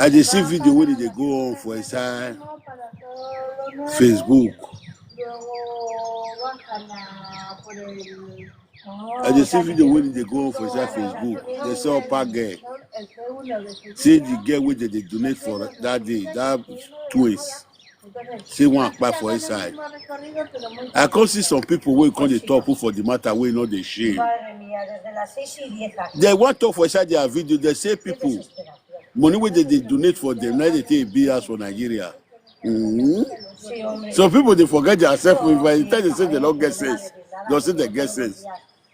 I just see video where they go on for inside Facebook. I just see video where they go on for inside Facebook. They saw Upper girl. Say the girl where they donate for that day, that twins. Say one apply for inside. I can see some people where come the top for the matter where not the shame. They want to talk for inside their video. They say people money where they donate for them, now they take BS for Nigeria. Some people they forget themselves. By the time they say they don't get sense, they'll say they get sense.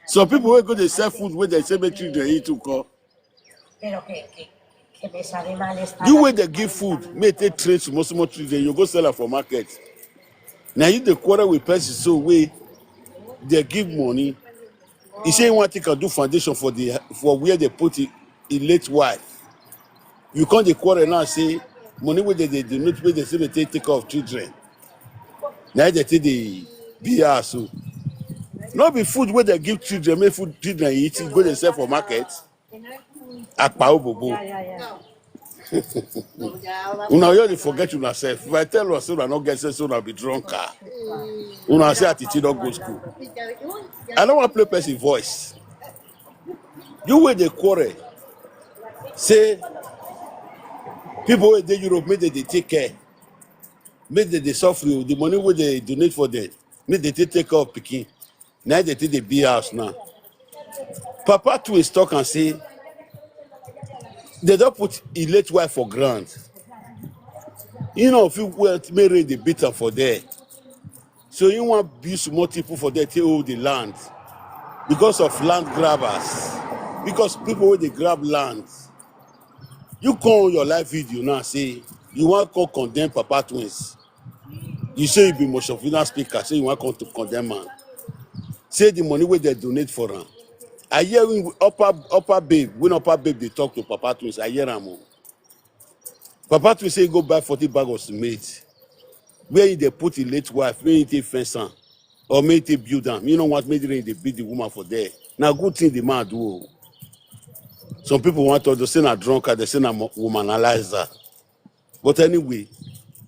Some people will go to sell food where they say make children eat to call. You where they give food, may take trade to most children, you go sell it for market. Now you the quarter with person so way they give money. He say one thing can do foundation for where they put it in late wife. You can't the quarter now say money where they donate where they say they take care of children. Now they take the BR so. Not be food where they give children, make food children eat, go they sell for market. Akpao bobo. Una you forget yourself. If I tell you so I not get sense, so I be drunk. Una say Atiti don't go school. I don't want to play person voice. You where they quarrel. Say people where they Europe make they take care. Make they suffer the money where they donate for them. Make they take care of Peking. Now they take the beer house now. Papa too is talk and say they don't put a late wife for grant. You know, if you want marry the bitter for there. So you want to be small people for there to hold the land. Because of land grabbers. Because people where they grab land. You come on your live video now say you want to condemn Papa twins. You say you be motion speaker, say you want to condemn man. Say the money where they donate for them. I hear when upper babe, they talk to Papa twins, I hear them. Papa twins say go buy 40 bags of cement. Where they put a late wife, where they fence on, or may they build them. You know what made they beat the woman for there. Now good thing the man do. Some people want to say a drunkard, they say a womanizer. But anyway,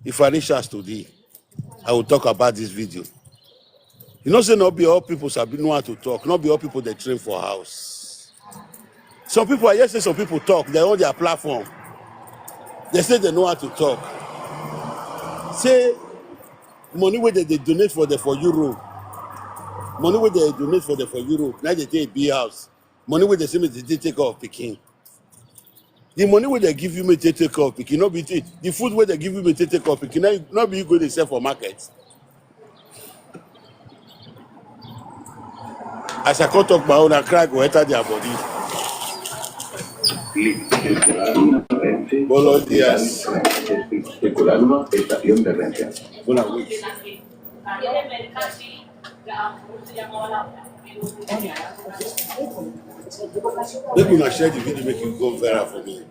if I reach us today, I will talk about this video. You know, say not be all people know how to talk, not be all people they train for house. Some people, I just say some people talk, they own their platform. They say they know how to talk. Say money where they donate for Europe. Money where they donate for Europe. Now they take a big house. Money where they say they take care of Peking. The money where they give you may take care of Peking. Not be the food where they give you may take care of Peking. Not be you go to sell for market. As I can't talk my own, I cry go enter their body. Buenos días. Buenas noches. Make una share the video, make it go viral for me.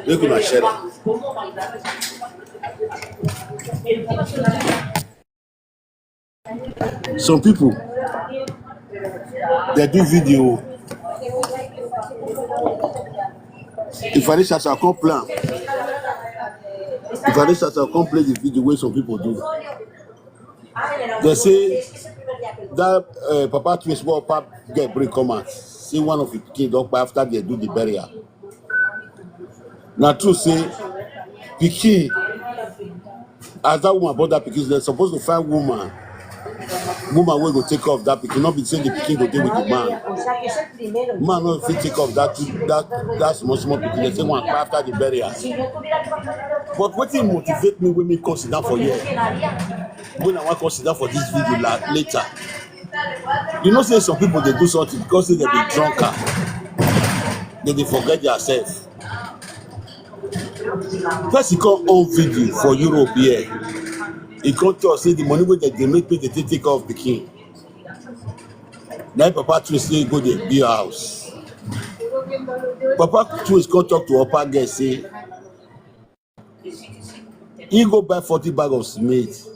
Make una share it. Some people, they do video. If I reach out, I can't plan. If I reach out, I can't play the video where some people do. They say that Papa twins Papa get break comment. See one of the kids up after they do the burial. Now true say Pikin, as that woman bought that Pikin, they're supposed to find woman will go take off that Pikin, not be saying the Pikin go deal with the man. Man not fit take off that small Pikin. They say one after the burial. But what thing motivate me when me consider for you? When I want to consider for this video later. You know, say some people they do something because they be drunker. They forget themselves. First, he come on video for Europe here. He come to us say the money where they make me they take care of the king. Now Papa twins say go to the house. Papa twins come talk to Upper girl say he go buy 40 bags of cement.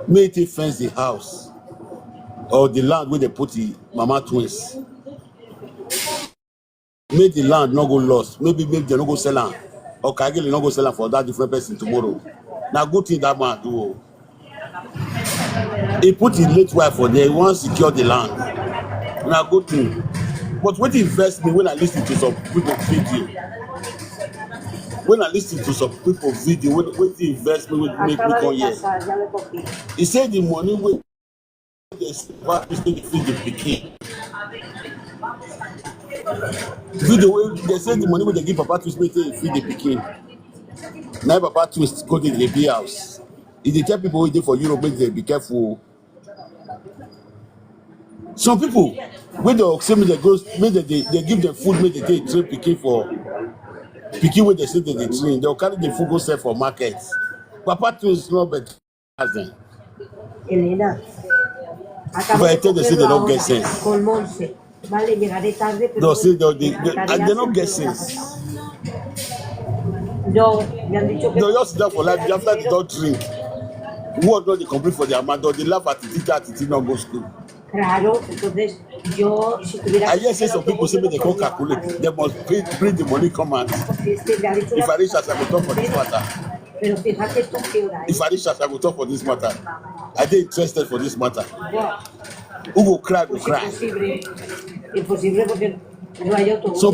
May he fence the house or the land where they put the mama twins. make the land not go lost. Maybe they not go sell am, or Kagele not go sell am for that different person tomorrow. Now good thing that man do. He put his late wife for there. He want to secure the land. Now good thing. But what invest me when I listen to some people video? When I listen to some people video, what invest me make me come here? He said the money wey they feed the pikin. Video they say the money wey they give Papa Twist make they feed the pikin. Now Papa Twist go to the baby house. If they tell people wey dey for Europe make they be careful. Some people when they say make they go make they give them food make they take train pikin for pikin wey they say they train, they will carry the food go sell for market. Papa Twist no better as them. Elena. If I tell they say they don't get sense. They'll say they don't get sense. They'll just sit down for life after they don't drink. What don't they complain for their man? They laugh at Atiti not go school. Claro, entonces yo si tuviera. I just say some people say they can't calculate. They must bring the money come out. If I reach as I will talk for this matter. If I reach as I will talk for this matter. I dey interested for this matter. Who will cry go cry. Some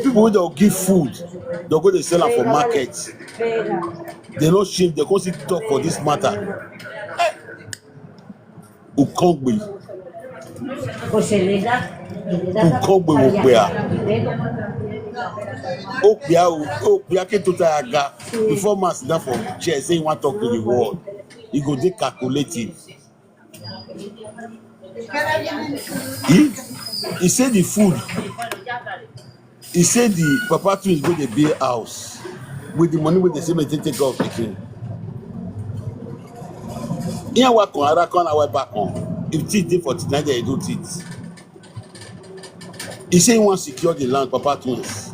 people wey dey give food, they go dey sell am for market. They no shame, they go still talk for this matter. Ukongbe. Ukongbe Okpea. Okpea ke to aga. Before man sit down for chair say he want talk to the world, he go dey calculative. He said the food. He said the Papa Twins go dey build house with the money wey they say make they take care of pikin. Here work on Arakon and work back on. If teeth dey for tonight, they do teeth. He say he want secure the land, Papa Twins.